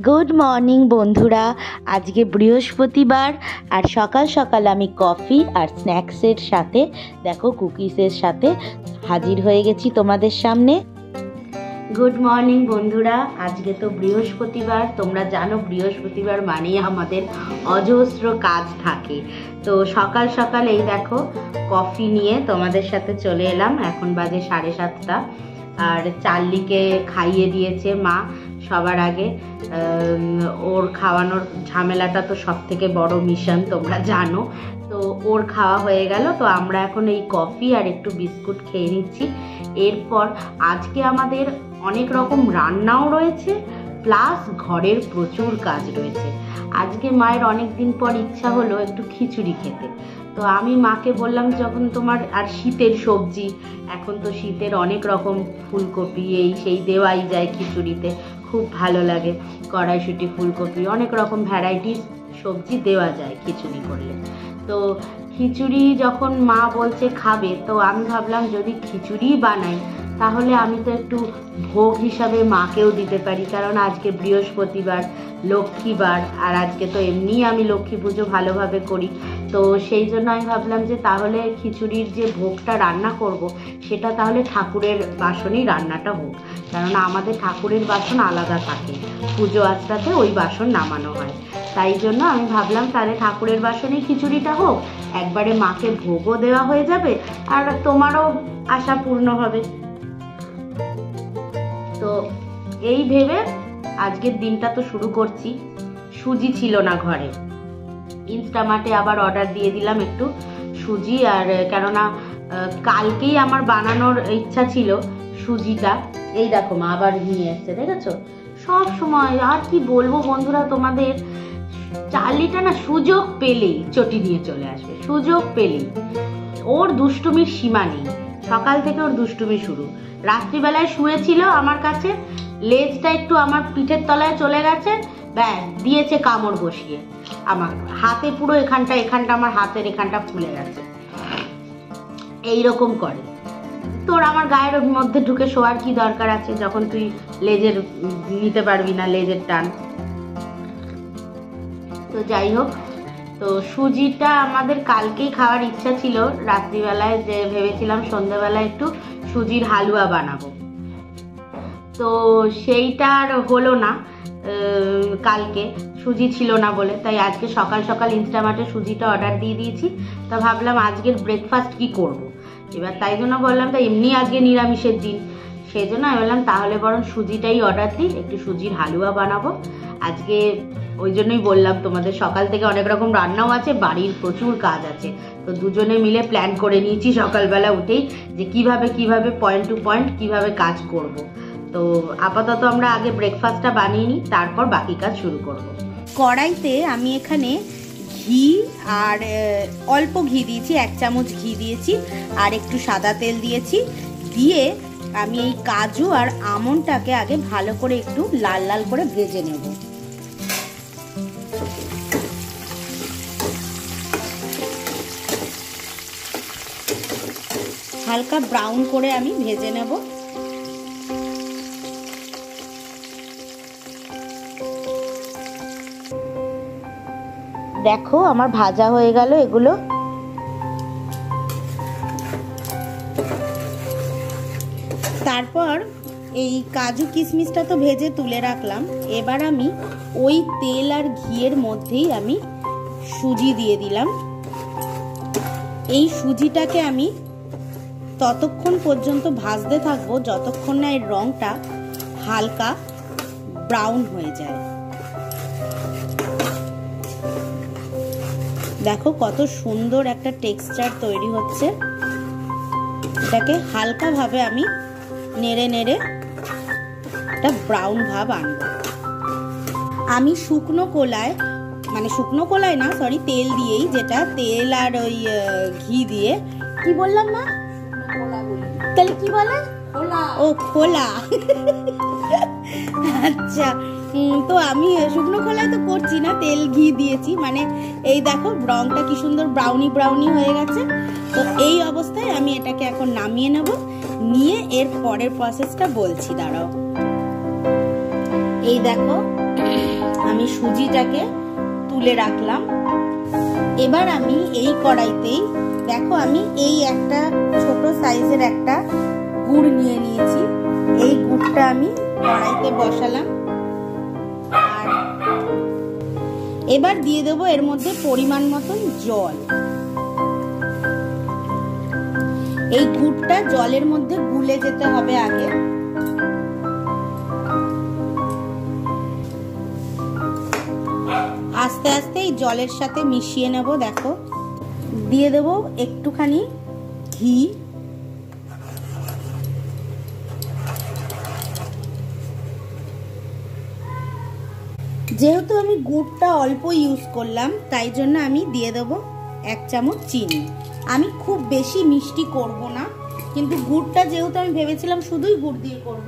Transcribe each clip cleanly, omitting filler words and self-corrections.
Good morning বন্ধুরা, আজকে বৃহস্পতিবার আর সকাল সকাল আমি কফি আর স্ন্যাক্সের সাথে দেখো কুকিজের সাথে হাজির হয়ে গেছি তোমাদের সামনে। গুড মর্নিং বন্ধুরা, আজকে তো বৃহস্পতিবার। তোমরা জানো বৃহস্পতিবার মানেই আমাদের অজস্র কাজ থাকে। তো সকাল সকাল এই দেখো কফি নিয়ে তোমাদের সাথে চলে এলাম। এখন বাজে 7:30 আর চার্লিকে খাইয়ে দিয়েছে মা সবার আগে। ওর খাওয়ানোর ঝামেলাটা তো সব থেকে বড় মিশন, তোমরা জানো। তো ওর খাওয়া হয়ে গেল, তো আমরা এখন এই কফি আর একটু বিস্কুট খেয়ে নিচ্ছি। এরপর আজকে আমাদের অনেক রকম রান্নাও রয়েছে, প্লাস ঘরের প্রচুর কাজ রয়েছে। আজকে মায়ের অনেক দিন পর ইচ্ছা হলো একটু খিচুড়ি খেতে। তো আমি মাকে বললাম, যখন তোমার আর শীতের সবজি, এখন তো শীতের অনেক রকম ফুলকপি এই সেই দেওয়াই যায় খিচুড়িতে, খুব ভালো লাগে। কড়াইশুঁটি, ফুলকপি, অনেক রকম ভ্যারাইটিস সবজি দেওয়া যায় খিচুড়ি করলে। তো খিচুড়ি যখন মা বলছে খাবে, তো আমি ভাবলাম যদি খিচুড়ি বানাই তাহলে আমি তো একটু ভোগ হিসাবে মাকেও দিতে পারি, কারণ আজকে বৃহস্পতিবার, লক্ষ্মীবার, আর আজকে তো এমনিই আমি লক্ষ্মী পুজো ভালোভাবে করি। তো সেই জন্য আমি ভাবলাম যে তাহলে খিচুড়ির যে ভোগটা রান্না করব সেটা তাহলে ঠাকুরের বাসনেই রান্নাটা হোক, কারণ আমাদের ঠাকুরের বাসন আলাদা থাকে, পুজো আস্তাতে ওই বাসন নামানো হয়। তাই জন্য আমি ভাবলাম তাহলে ঠাকুরের বাসনেই খিচুড়িটা হোক, একবারে মাকে ভোগও দেওয়া হয়ে যাবে আর তোমারও আশা পূর্ণ হবে। তো এই ভেবে আজকের দিনটা তো শুরু করছি। সুজি ছিল না ঘরে, ইনস্টামার্টে আবার অর্ডার দিয়ে দিলাম একটু সুজি। আর কেননা কালকেই আমার বানানোর ইচ্ছা ছিল সুজিটা। এই দেখো মা আবার নিয়ে এসছে, দেখেছো? সব সময় আর কি বলবো বন্ধুরা তোমাদের, চার্লিটা না সুযোগ পেলেই চটি নিয়ে চলে আসবে, সুযোগ পেলেই। ওর দুষ্টুমির সীমা নেই, সকাল থেকে ওর দুষ্টুমি শুরু। রাত্রিবেলায় শুয়েছিল আমার কাছে, লেজটা একটু আমার পিঠের তলায় চলে গেছে, ব্যাস দিয়েছে কামড় বসিয়ে। আমার হাতে পুরো এখানটা আমার হাতের এখানটা ফুলে গেছে, এইরকম করে। তোর আমার গায়ের মধ্যে ঢুকে শোয়ার কি দরকার আছে, যখন তুই লেজের নিতে পারবি না, লেজের টান। তো যাই হোক, তো সুজিটা আমাদের কালকেই খাওয়ার ইচ্ছা ছিল রাত্রিবেলায়, যে ভেবেছিলাম সন্ধ্যেবেলায় একটু সুজির হালুয়া বানাবো। তো সেইটা আর হলো না, কালকে সুজি ছিল না বলে। তাই আজকে সকাল সকাল ইনস্টামার্টে সুজিটা অর্ডার দিয়ে দিয়েছি। তা ভাবলাম আজকের ব্রেকফাস্ট কি করব। এবার তাই জন্য বললাম, তা এমনি আজকে নিরামিষের দিন, সেই জন্য আমি বললাম তাহলে বরং সুজিটাই অর্ডার দিই, একটু সুজির হালুয়া বানাবো আজকে। ওই জন্যই বললাম তোমাদের, সকাল থেকে অনেক রকম রান্নাও আছে, বাড়ির প্রচুর কাজ আছে। তো দুজনে মিলে প্ল্যান করে নিয়েছি সকালবেলা উঠেই যে কিভাবে পয়েন্ট টু পয়েন্ট কিভাবে কাজ করব। তো আপাতত আমরা আগে ব্রেকফাস্টটা বানিয়ে নিই, তারপর বাকি কাজ শুরু করব। কড়াইতে আমি এখানে ঘি আর অল্প ঘি দিয়েছি, 1 চামচ ঘি দিয়েছি, আর একটু সাদা তেল দিয়েছি। দিয়ে আমি এই কাজু আর আমন্ডটাকে আগে ভালো করে একটু লাল লাল করে ভেজে নেব। হালকা ব্রাউন করে আমি ভেজে নেব। দেখো আমার ভাজা হয়ে গেল এগুলো। তারপর এই কাজু কিশমিশটা তো ভেজে তুলে রাখলাম। এবার আমি ওই তেল আর ঘিয়ের মধ্যেই আমি সুজি দিয়ে দিলাম। এই সুজিটাকে আমি ততক্ষণ পর্যন্ত ভাজতে থাকবো যতক্ষণ না এর রংটা হালকা ব্রাউন হয়ে যায়। দেখো কত সুন্দর একটা টেক্সচার তৈরি হচ্ছে। এটাকে হালকা ভাবে আমি নেড়ে নেড়ে একটা ব্রাউন ভাব আনবো। আমি শুকনো কলায় না, সরি, তেল দিয়েই, যেটা তেল আর ওই ঘি দিয়ে, কি বললাম না, তাহলে কি বলে, ও খোলা। আচ্ছা, তো আমি শুকনো খোলায় তো করছি না, তেল ঘি দিয়েছি। মানে এই দেখো রংটা কি সুন্দর ব্রাউনি হয়ে গেছে। তো এই অবস্থায় আমি এটাকে এখন নামিয়ে নেব, নিয়ে এর পরের প্রসেসটা বলছি, দাঁড়াও। এই দেখো আমি সুজিটাকে তুলে রাখলাম। এবার আমি এই কড়াইতেই দেখো আমি এই একটা ছোট সাইজের একটা গুড় নিয়ে নিয়েছি। এই গুড়টা আমি কড়াইতে বসালাম। আর এবার দিয়ে দেবো এর মধ্যে পরিমাণ মতন জল। এই গুড়টা জলের মধ্যে গুলে যেতে হবে আগে। আস্তে আস্তে এই জলের সাথে মিশিয়ে নেব। দেখো দিয়ে দেব একটুখানি ঘি। যেহেতু আমি গুড়টা অল্প ইউজ করলাম তাই জন্য আমি দিয়ে দেব 1 চামচ চিনি। আমি খুব বেশি মিষ্টি করব না, কিন্তু গুড়টা যেহেতু আমি ভেবেছিলাম শুধুই গুড় দিয়ে করব,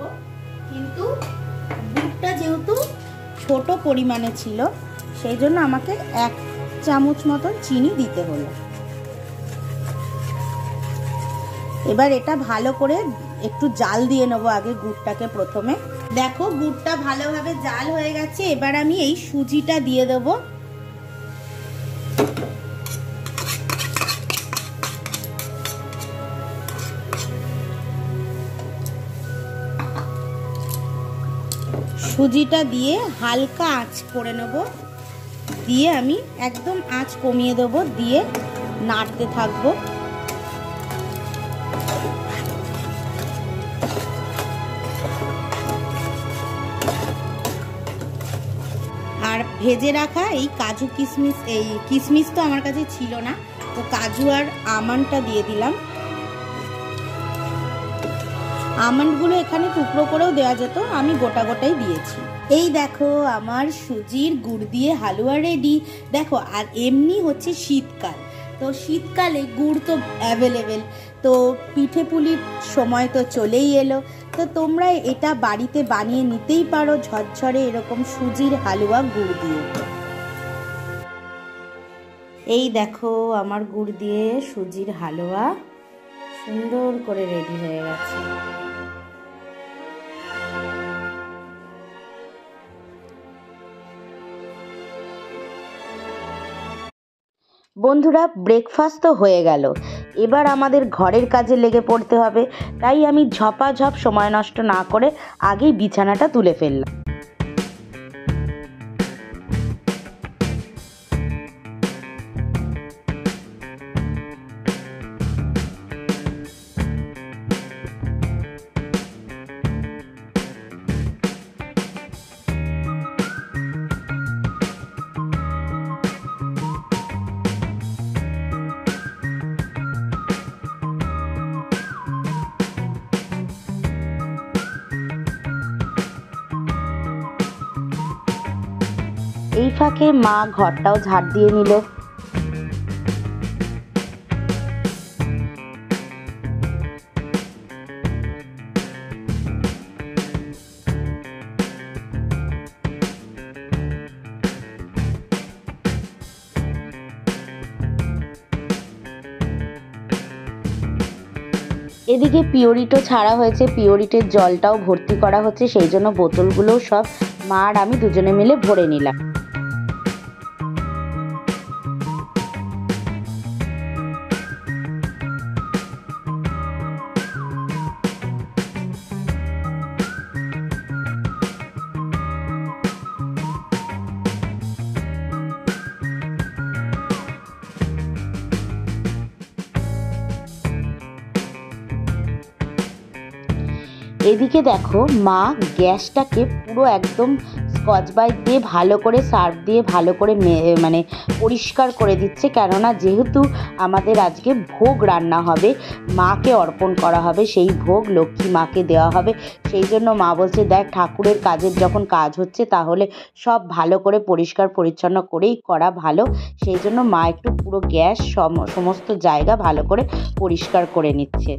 কিন্তু গুড়টা যেহেতু ছোট পরিমাণে ছিল সেই জন্য আমাকে 1 চামচ মতন চিনি দিতে হলো। এবার এটা ভালো করে একটু জাল দিয়ে নেবো আগে গুড়টাকে প্রথমে। দেখো গুড়টা ভালোভাবে জাল হয়ে গেছে। এবার আমি এই সুজিটা দিয়ে দেব। সুজিটা দিয়ে হালকা আঁচ করে নেব। দিয়ে আমি একদম আঁচ কমিয়ে দেবো, দিয়ে নাড়তে থাকবো। আর ভেজে রাখা এই কাজু কিশমিশ, এই কিশমিশ তো আমার কাছে ছিল না, তো কাজু আর আমন্ডটা দিয়ে দিলাম। আমন্ডগুলো এখানে টুকরো করেও দেওয়া যেত, আমি গোটা গোটাই দিয়েছি। এই দেখো আমার সুজির গুড় দিয়ে হালুয়া রেডি। দেখো আর এমনি হচ্ছে শীতকাল, তো শীতকালে গুড় তো অ্যাভেলেবেল, তো পিঠে পুলির সময় তো চলেই এলো। তো তোমরা এটা বাড়িতে বানিয়ে নিতেই পারো ঝরঝরে এরকম সুজির হালুয়া গুড় দিয়ে। এই দেখো আমার গুড় দিয়ে সুজির হালুয়া সুন্দর করে রেডি হয়ে গেছে। বন্ধুরা ব্রেকফাস্ট তো হয়ে গেল, এবার আমাদের ঘরের কাজে লেগে পড়তে হবে। তাই আমি ঝপাঝপ সময় নষ্ট না করে আগেই বিছানাটা তুলে ফেললাম। এই ফাঁকে মা ঘরটাও ঝাড় দিয়ে নিল। এদিকে পিওরিটো ছাড়া হয়েছে, পিওরিটের জলটাও ভর্তি করা হচ্ছে, সেই জন্য বোতলগুলোও সব মা আর আমি দুজনে মিলে ভরে নিলাম। এদিকে দেখো মা গ্যাসটাকে পুরো একদম স্কচ ব্রাইট দিয়ে ভালো করে সার্ফ দিয়ে ভালো করে মানে পরিষ্কার করে দিচ্ছে, কেননা যেহেতু আমাদের আজকে ভোগ রান্না হবে, মাকে অর্পণ করা হবে, সেই ভোগ লক্ষ্মী মাকে দেওয়া হবে। সেই জন্য মা বলছে দেখ ঠাকুরের কাজের যখন কাজ হচ্ছে তাহলে সব ভালো করে পরিষ্কার পরিচ্ছন্ন করেই করা ভালো। সেই জন্য মা একটু পুরো গ্যাস সমস্ত জায়গা ভালো করে পরিষ্কার করে নিচ্ছে।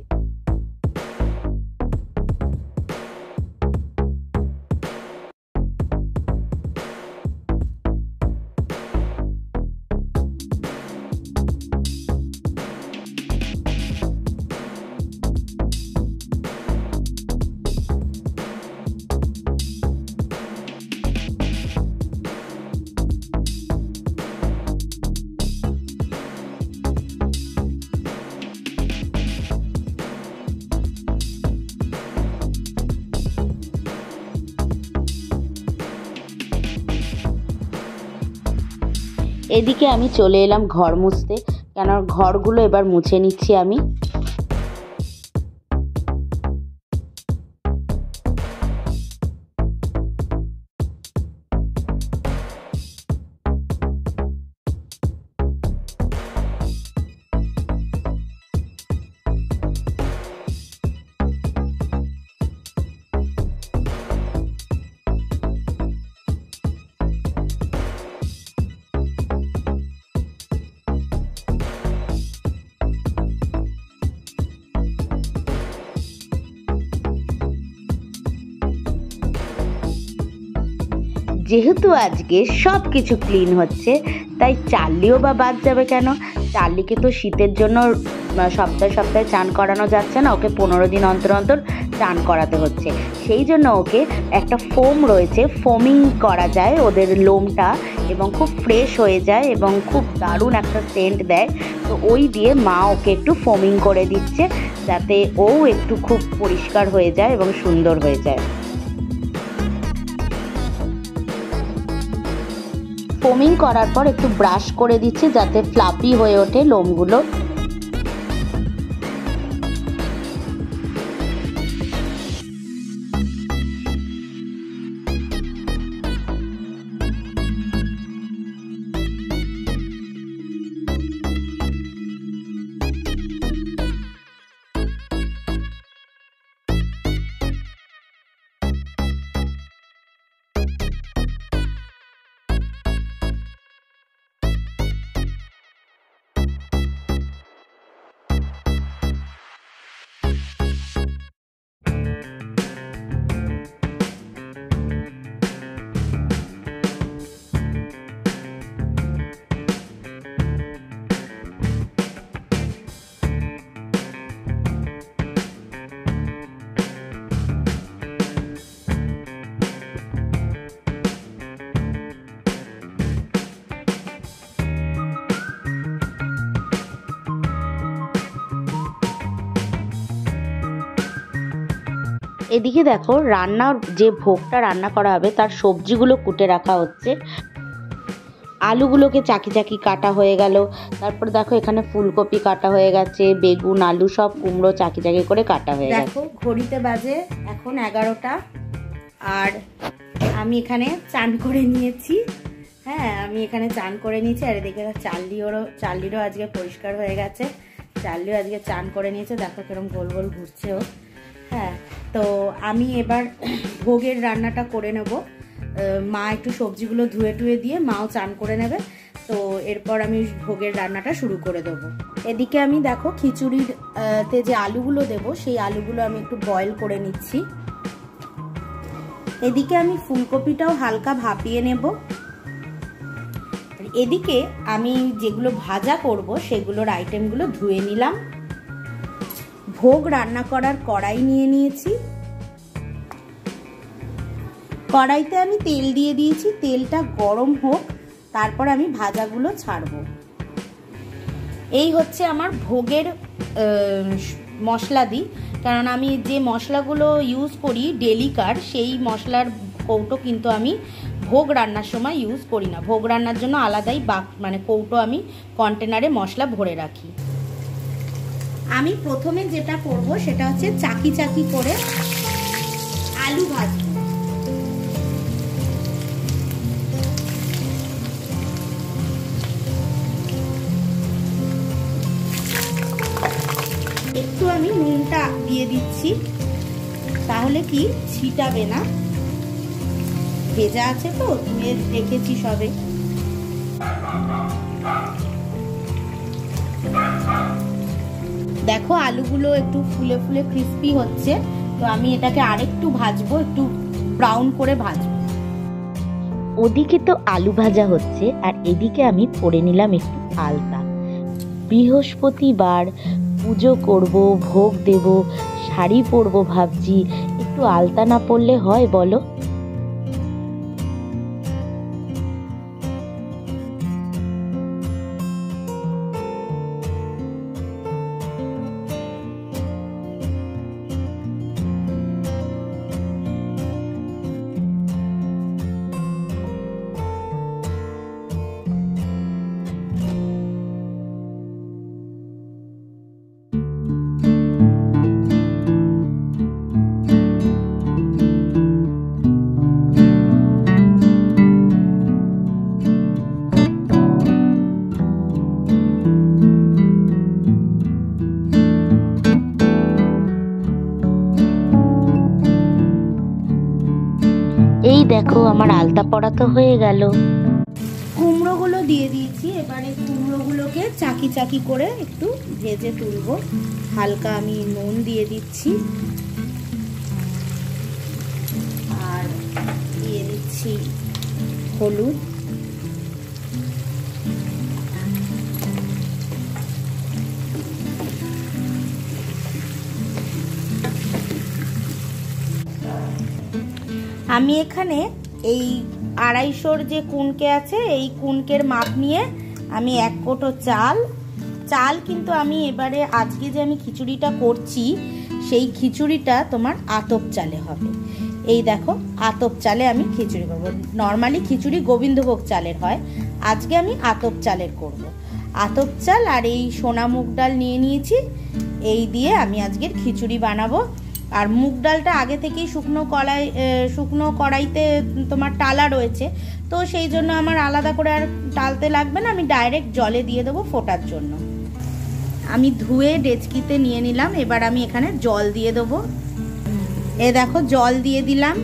এদিকে আমি চলে এলাম ঘর মুছতে, কেন ঘরগুলো এবার মুছে নিচ্ছি আমি। যেহেতু আজকে সব কিছু ক্লিন হচ্ছে, তাই চার্লিও বা বাদ যাবে কেন? চার্লিকে তো শীতের জন্য সপ্তাহে সপ্তাহে চান করানো যাচ্ছে না, ওকে 15 দিন অন্তর অন্তর চান করাতে হচ্ছে। সেই জন্য ওকে একটা ফোম রয়েছে, ফোমিং করা যায় ওদের লোমটা, এবং খুব ফ্রেশ হয়ে যায় এবং খুব দারুণ একটা সেন্ট দেয়। তো ওই দিয়ে মা ওকে একটু ফোমিং করে দিচ্ছে, যাতে ও একটু খুব পরিষ্কার হয়ে যায় এবং সুন্দর হয়ে যায়। ফোমিং করার পর একটু ব্রাশ করে দিচ্ছি যাতে ফ্লাফি হয়ে ওঠে লোমগুলো। এদিকে দেখো রান্নার যে ভোগটা রান্না করা হবে তার সবজিগুলো কুটে রাখা হচ্ছে। আলুগুলোকে চাকি চাকি কাটা হয়ে গেল, তারপর দেখো এখানে ফুলকপি কাটা হয়ে গেছে, বেগুন আলু সব কুমড়ো চাকি চাকি করে কাটা হয়ে গেছে। দেখো ঘড়িতে বাজে এখন 11টা, আর আমি এখানে চান করে নিয়েছি। হ্যাঁ, আমি এখানে চান করে নিয়েছি। আর এদিকে চার্লিরও আজকে পরিষ্কার হয়ে গেছে, চার্লিও আজকে চান করে নিয়েছে। দেখো কিরকম গোল গোল ঘুরছে ও। হ্যাঁ, তো আমি এবার ভোগের রান্নাটা করে নেব। মা একটু সবজিগুলো ধুয়ে টুয়ে দিয়ে মাও চান করে নেবে, তো এরপর আমি ভোগের রান্নাটা শুরু করে দেবো। এদিকে আমি দেখো খিচুড়ির তে যে আলুগুলো দেবো সেই আলুগুলো আমি একটু বয়েল করে নিচ্ছি। এদিকে আমি ফুলকপিটাও হালকা ভাপিয়ে নেব। এদিকে আমি যেগুলো ভাজা করব সেগুলোর আইটেমগুলো ধুয়ে নিলাম। ভোগ রান্না করার কড়াই নিয়ে নিয়েছি। কড়াইতে আমি তেল দিয়ে দিয়েছি, তেলটা গরম হোক, তারপর আমি ভাজাগুলো ছাড়বো। এই হচ্ছে আমার ভোগের মশলা দিই, কারণ আমি যে মশলাগুলো ইউজ করি ডেলিকার, সেই মশলার কৌটো কিন্তু আমি ভোগ রান্নার সময় ইউজ করি না। ভোগ রান্নার জন্য আলাদাই মানে কৌটো আমি কন্টেনারে মশলা ভরে রাখি। আমি প্রথমে যেটা করব সেটা হচ্ছে চাকি চাকি করে আলু ভাজবো। একটু আমি নুনটা দিয়ে দিচ্ছি, তাহলে কি ছিটাবে না, ভেজা আছে তো, ধুয়ে রেখেছি সবে। দেখো আলুগুলো একটু ফুলে ফুলে ক্রিস্পি হচ্ছে, তো আমি এটাকে আরেকটু ভাজবো, একটু ব্রাউন করে ভাজবো। ওদিকে তো আলু ভাজা হচ্ছে আর এদিকে আমি পরে নিলাম একটু আলতা। বৃহস্পতিবার পুজো করব, ভোগ দেব, শাড়ি পরবো ভাবছি, একটু আলতা না পরলে হয় বলো? এই দেখো আমার আলতা পড়া তো হয়ে গেল। কুমড়োগুলো দিয়ে দিয়েছি, এবারে কুমড়োগুলোকে চাকি চাকি করে একটু ভেজে তুলবো। হালকা আমি নুন দিয়ে দিচ্ছি আর দিয়ে দিচ্ছি হলুদ। আমি এখানে এই 250-র যে কুনকে আছে এই কুনকের মাপ নিয়ে আমি 1 কোটো চাল কিন্তু আমি এবারে আজকে যে আমি খিচুড়িটা করছি সেই খিচুড়িটা তোমার আতপ চালে হবে। এই দেখো আতপ চালে আমি খিচুড়ি করব। নর্মালি খিচুড়ি গোবিন্দভোগ চালের হয়, আজকে আমি আতপ চালের করব। আতপ চাল আর এই সোনা মুগ ডাল নিয়ে নিয়েছি, এই দিয়ে আমি আজকের খিচুড়ি বানাবো। আর মুগ ডালটা আগে থেকেই শুকনো কড়াইতে তোমার টালা রয়েছে, তো সেই জন্য আমার আলাদা করে আর টালতে লাগবে না, আমি ডাইরেক্ট জলে দিয়ে দেবো ফোটার জন্য। আমি ধুয়ে ডেচকিতে নিয়ে নিলাম, এবার আমি এখানে জল দিয়ে দেবো। এ দেখো জল দিয়ে দিলাম।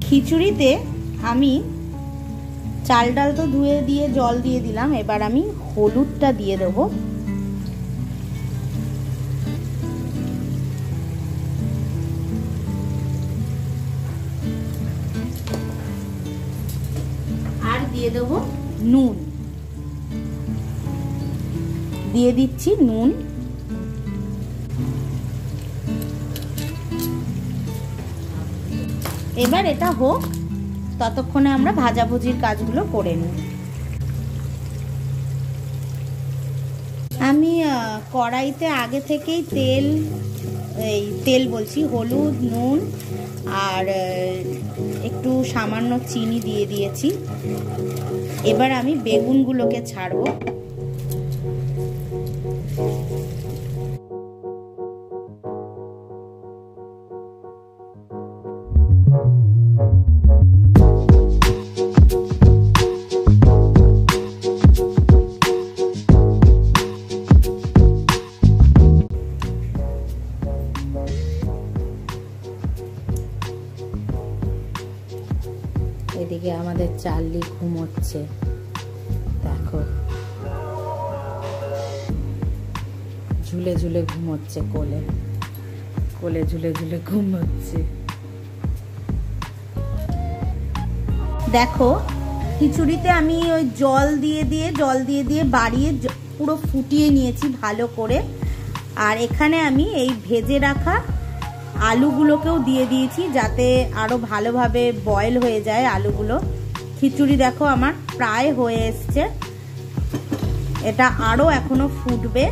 খিচুড়িতে আমি চাল ডাল তো ধুয়ে দিয়ে জল দিয়ে দিলাম, এবার আমি হলুদটা দিয়ে দেবো। আর দিয়ে দেবো নুন, দিয়ে দিচ্ছি নুন। এবার এটা হোক, ততক্ষণে আমরা ভাজাভুজির কাজগুলো করে নিই। আমি কড়াইতে আগে থেকেই তেল বলছি হলুদ, নুন আর একটু সামান্য চিনি দিয়ে দিয়েছি। এবার আমি বেগুনগুলোকে ছাড়বো। এদিকে আমাদের চার্লি ঘুমোচ্ছে, দেখো ঝুলে ঝুলে ঘুমোচ্ছে, কোলে ঝুলে ঝুলে ঘুমোচ্ছে। দেখো খিচুড়িতে আমি ওই জল দিয়ে বাড়িয়ে পুরো ফুটিয়ে নিয়েছি ভালো করে। আর এখানে আমি এই ভেজে রাখা আলুগুলোকেও দিয়ে দিয়েছি যাতে আরো ভালোভাবে বয়েল হয়ে যায় আলুগুলো। খিচুড়ি দেখো আমার প্রায় হয়ে এসছে, এটা আরো এখনো ফুটবে।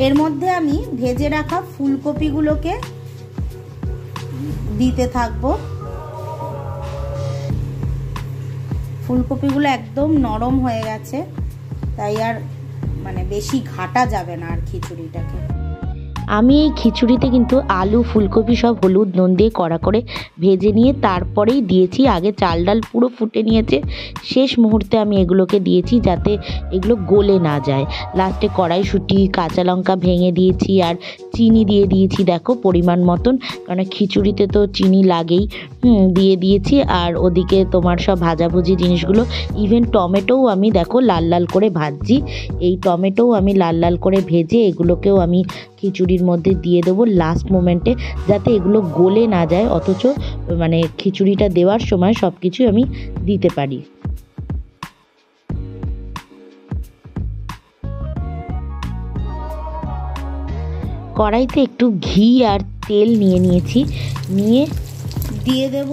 এর মধ্যে আমি ভেজে রাখা ফুলকপিগুলোকে দিতে থাকবো। ফুলকপিগুলো একদম নরম হয়ে গেছে, তাই আর বেশি ঘাটা যাবে না আর খিচুড়িটাকে। আমি এই খিচুড়িতে কিন্তু আলু ফুলকপি সব হলুদ নুন দিয়ে কড়া করে ভেজে নিয়ে তারপরেই দিয়েছি। আগে চাল ডাল পুরো ফুটে নিয়েছে, শেষ মুহূর্তে আমি এগুলোকে দিয়েছি যাতে এগুলো গলে না যায়। লাস্টে কড়াইশুঁটি কাঁচা লঙ্কা ভেঙে দিয়েছি আর চিনি দিয়ে দিয়েছি দেখো পরিমাণ মতন, কারণ খিচুড়িতে তো চিনি লাগেই, দিয়ে দিয়েছি। আর ওদিকে তোমার সব ভাজাভুজি জিনিসগুলো, ইভেন টমেটোও আমি দেখো লাল লাল করে ভাজছি। এই টমেটোও আমি লাল লাল করে ভেজে এগুলোকেও আমি খিচুড়ির মধ্যে দিয়ে দেবো লাস্ট মোমেন্টে, যাতে এগুলো গলে না যায়, অথচ খিচুড়িটা দেওয়ার সময় সব কিছু আমি দিতে পারি। কড়াইতে একটু ঘি আর তেল নিয়ে নিয়েছি, নিয়ে দিয়ে দেব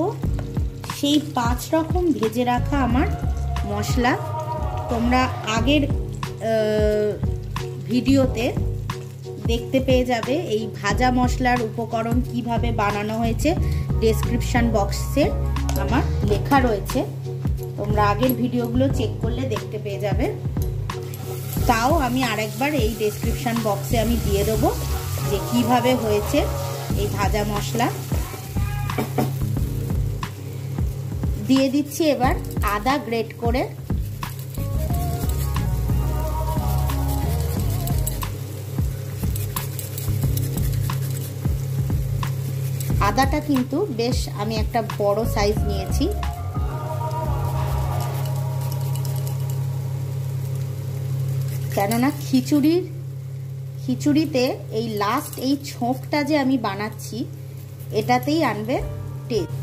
সেই 5 রকম ভেজে রাখা আমার মশলা। তোমরা আগের ভিডিওতে দেখতে পেয়ে যাবে এই ভাজা মশলার উপকরণ কিভাবে বানানো হয়েছে, ডেসক্রিপশন বক্সে আমার লেখা রয়েছে, তোমরা আগের ভিডিওগুলো চেক করলে দেখতে পেয়ে যাবে। তাও আমি আরেকবার এই ডেসক্রিপশন বক্সে আমি দিয়ে দেবো যে কিভাবে হয়েছে এই ভাজা মশলা। দিয়ে দিচ্ছি এবার আদা গ্রেট করে, আদাটা কিন্তু বেশ আমি একটা বড় সাইজ নিয়েছি। কেননা খিচুড়িতে এই লাস্ট এই ছোঁকটা যে আমি বানাচ্ছি এটাতেই আনবে টেস্ট।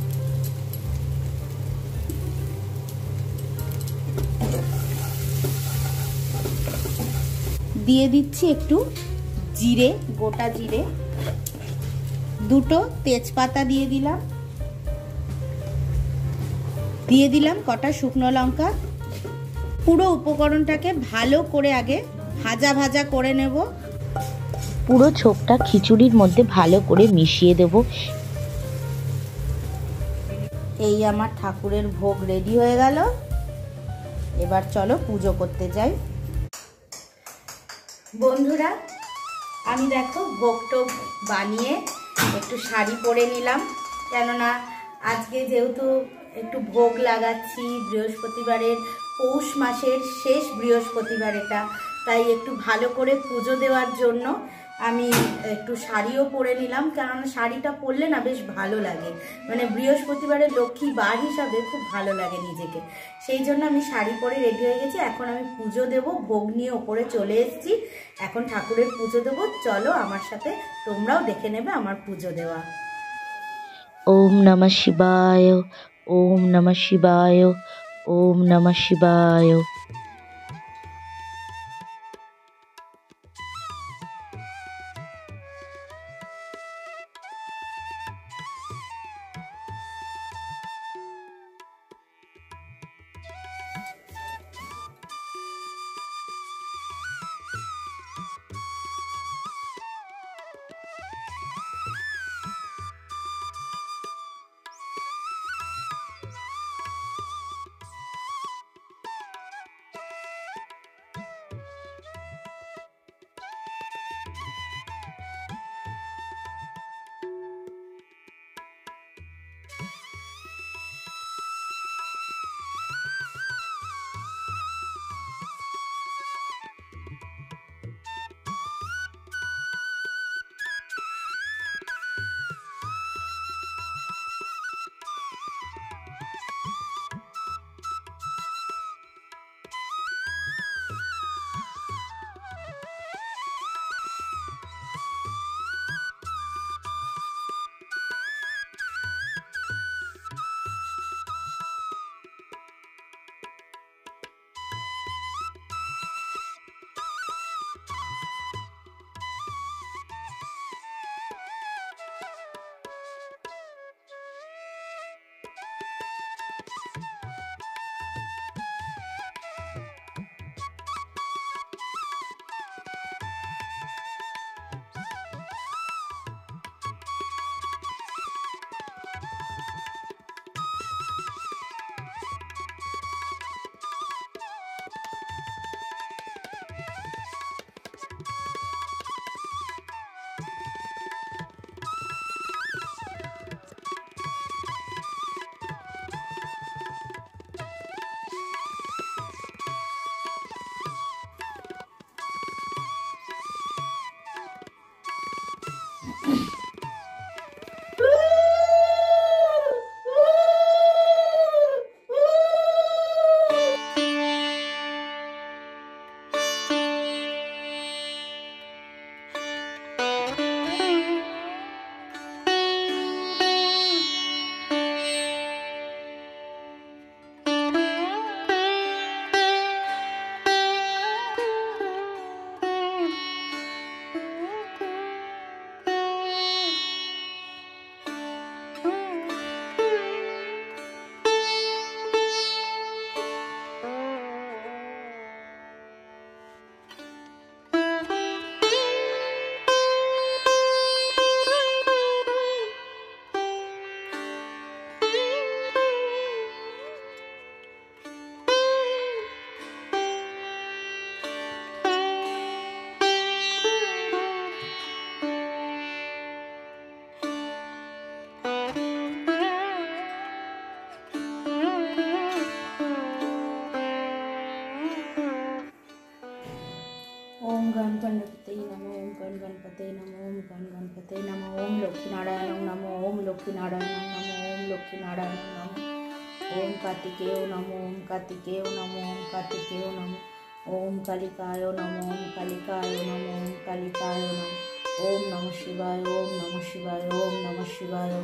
দিয়ে দিচ্ছি একটু জিরে, গোটা জিরে, দুটো তেজপাতা দিয়ে দিলাম কটা শুকনো লঙ্কা। পুরো উপকরণটাকে ভালো করে আগে ভাজা করে নেব। পুরো ছোপটা খিচুড়ির মধ্যে ভালো করে মিশিয়ে দেব। এই আমার ঠাকুরের ভোগ রেডি হয়ে গেল। এবার চলো পুজো করতে যাই। বন্ধুরা, আমি দেখো ভোগ টোগ বানিয়ে একটু শাড়ি পরে নিলাম, কেননা আজকে যেহেতু একটু ভোগ লাগাচ্ছি, বৃহস্পতিবারের পৌষ মাসের শেষ বৃহস্পতিবার এটা, তাই একটু ভালো করে পুজো দেওয়ার জন্য আমি একটু শাড়িও পরে নিলাম। কেননা শাড়িটা পরলে না বেশ ভালো লাগে, মানে বৃহস্পতিবারের লক্ষ্মী বার হিসাবে খুব ভালো লাগে নিজেকে। সেই জন্য আমি শাড়ি পরে রেডি হয়ে গেছি। এখন আমি পুজো দেব, ভোগ নিয়ে ওপরে চলে এসেছি। এখন ঠাকুরের পুজো দেবো। চলো আমার সাথে, তোমরাও দেখে নেবে আমার পুজো দেওয়া। ওম নমঃ শিবায়, ওম নমঃ শিবায়, ওম নমঃ শিবায়। গণপতে নমো ওম গণপতে নমো ওম লক্ষ্মীনারায়ণ নমো ওম লক্ষ্মীনারায়ণ নমো ওম লক্ষ্মীনারায়ণ নমো ওম কার্তিকেয় নমো ওম কার্তিকেয় নমো ওম কার্তিকেয় নমো ওম কালিকায় নমো ওম কালিকায় নমো ওম কালিকায় নমো ওম নমঃ শিবায় ওম নমঃ শিবায় ওম নমঃ শিবায়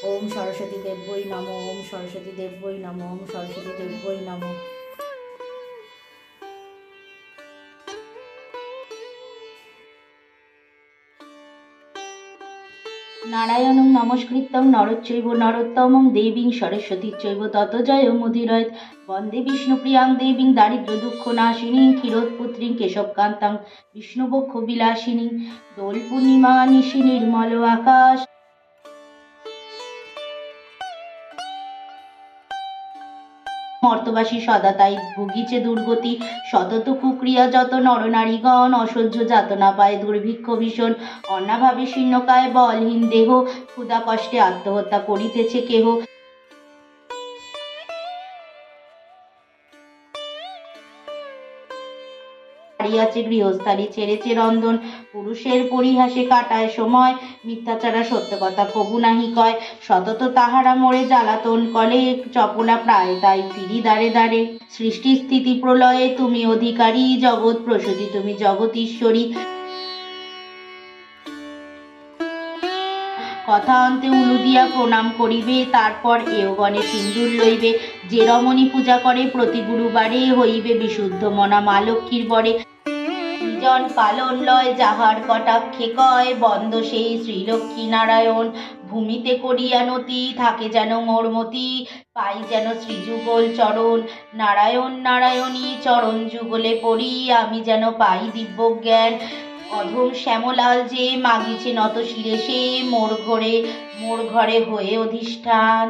ওম সরস্বতী দেব্যই নমো ওম সরস্বতী দেব্যই নমো ওম সরস্বতী দেব্যই নমো। নারায়ণং নমস্কৃত্যং নরচৈব নরোত্তমং দেবীং সরস্বতী চৈব তত জয় মুদিরয়েৎ বন্দে বিষ্ণুপ্রিয়াং দেবীং দারিদ্র্য দুঃখ নাশিনীং ক্ষীরোৎপুত্রীং কেশবকান্তাং বিষ্ণুবক্ষ বিলাসিনীং দোল পূর্ণিমা নিশি নির্মল আকাশ মর্তবাসী সদা তাই ভুগিছে দুর্গতি সতত কুক্রিয়া যত নরনারীগণ অসহ্য যাতনা পায় দুর্ভিক্ষ ভীষণ অন্নাভাবে শীর্ণকায় বলহীন দেহ ক্ষুধা কষ্টে আত্মহত্যা করিতেছে কেহ হারিয়াছে গৃহস্থালী ছেড়েছে রন্ধন পুরুষের পরিহাসে কাটায় সময় মিথ্যাচারা সত্য কথা কবু নাহি কয় সতত তাহারা মোরে জ্বালাতন কলে চপলা প্রায় তাই ফিরি দ্বারে দ্বারে সৃষ্টি স্থিতি প্রলয়ে তুমি অধিকারী জগৎ প্রসূতি তুমি জগতীশ্বরী কথা অন্তে উলু দিয়া প্রণাম করিবে তারপর এওগণে সিন্দুর লইবে যে রমণী পূজা করে প্রতি গুরুবারে হইবে বিশুদ্ধ মনা মা লক্ষ্মীর বরে জন পালন লয় যাহার কটাক্ষে কয় বন্দ সেই শ্রীলক্ষ্মী নারায়ণ ভূমিতে করিয়া নতি থাকে যেন মোরমতি পাই যেন শ্রীযুগল চরণ নারায়ণ নারায়ণী চরণ যুগলে পড়ি আমি যেন পাই দিব্য জ্ঞান অধম শ্যামলাল যে মাগিছে নত শিরে সে মোর ঘরে হয়ে অধিষ্ঠান।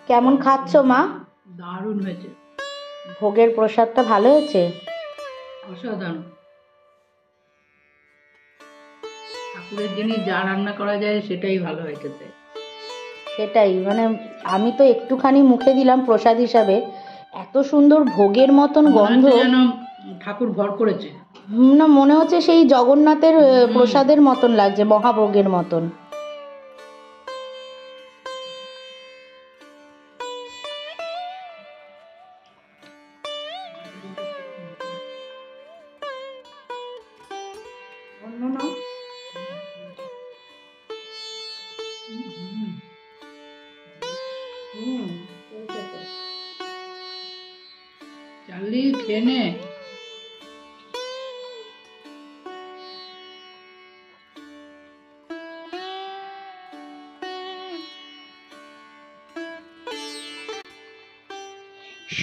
কেমন খাচ্ছ মা? দারুণ হয়েছে। ভোগের প্রসাদটা ভালো হয়েছে? অসাধারণ। ঠাকুরের জিনিস যা রান্না করা যায় সেটাই ভালো হয়েছে। সেটাই, মানে আমি তো একটুখানি মুখে দিলাম প্রসাদ হিসাবে, এত সুন্দর ভোগের মতন গন্ধ, যেন ঠাকুর ভর করেছে। না মনে হচ্ছে সেই জগন্নাথের প্রসাদের মতন লাগছে, মহাভোগের মতন। চার্লি খেয়ে নে।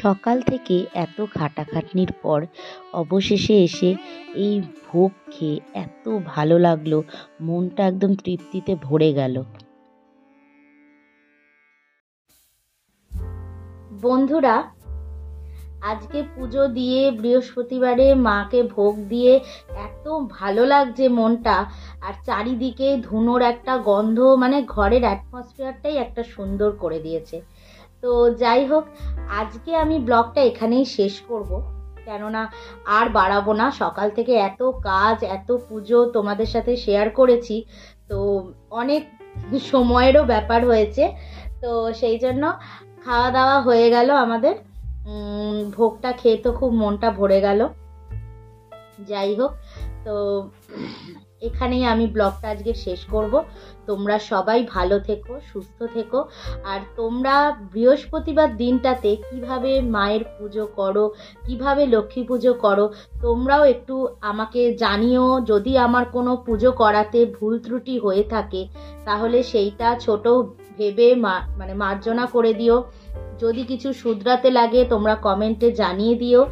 সকাল থেকে এত খাটাখাটনির পর অবশেষে এসে এই ভোগ খেয়ে এত ভালো লাগলো, মনটা একদম তৃপ্তিতে ভরে গেল। বন্ধুরা, আজকে পুজো দিয়ে বৃহস্পতিবারে মাকে ভোগ দিয়ে এত ভালো লাগছে মনটা, আর চারিদিকে ধুনোর একটা গন্ধ, মানে ঘরের অ্যাটমসফিয়ারটাই একটা সুন্দর করে দিয়েছে। তো যাই হোক, আজকে আমি ব্লগটা এখানেই শেষ করব, কেননা আর বাড়াবো না। সকাল থেকে এত কাজ, এত পুজো তোমাদের সাথে শেয়ার করেছি, তো অনেক সময়েরও ব্যাপার হয়েছে। তো সেই জন্য খাওয়া দাওয়া হয়ে গেল আমাদের, ভোগটা খেয়ে তো খুব মনটা ভরে গেল। যাই হোক, তো এখানেই আমি ব্লগটা আজকে শেষ করব। তোমরা সবাই ভালো থেকো, সুস্থ থেকো। আর তোমরা বৃহস্পতিবার দিনটাতে কিভাবে মায়ের পুজো করো, কিভাবে লক্ষ্মী পুজো করো, তোমরাও একটু আমাকে জানিও। যদি আমার কোনো পুজো করাতে ভুল ত্রুটি হয়ে থাকে তাহলে সেইটা ছোট ভেবে মানে মার্জনা করে দিও। যদি কিছু শুধরাতে লাগে তোমরা কমেন্টে জানিয়ে দিও।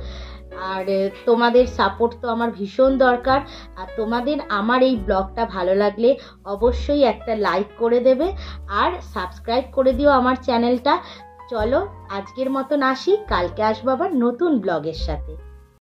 আর তোমাদের সাপোর্ট তো আমার ভীষণ দরকার। আর তোমাদের আমার এই ব্লগটা ভালো লাগলে অবশ্যই একটা লাইক করে দেবে আর সাবস্ক্রাইব করে দিও আমার চ্যানেলটা। চলো আজকের মতন আসি, কালকে আসবো আবার নতুন ব্লগের সাথে।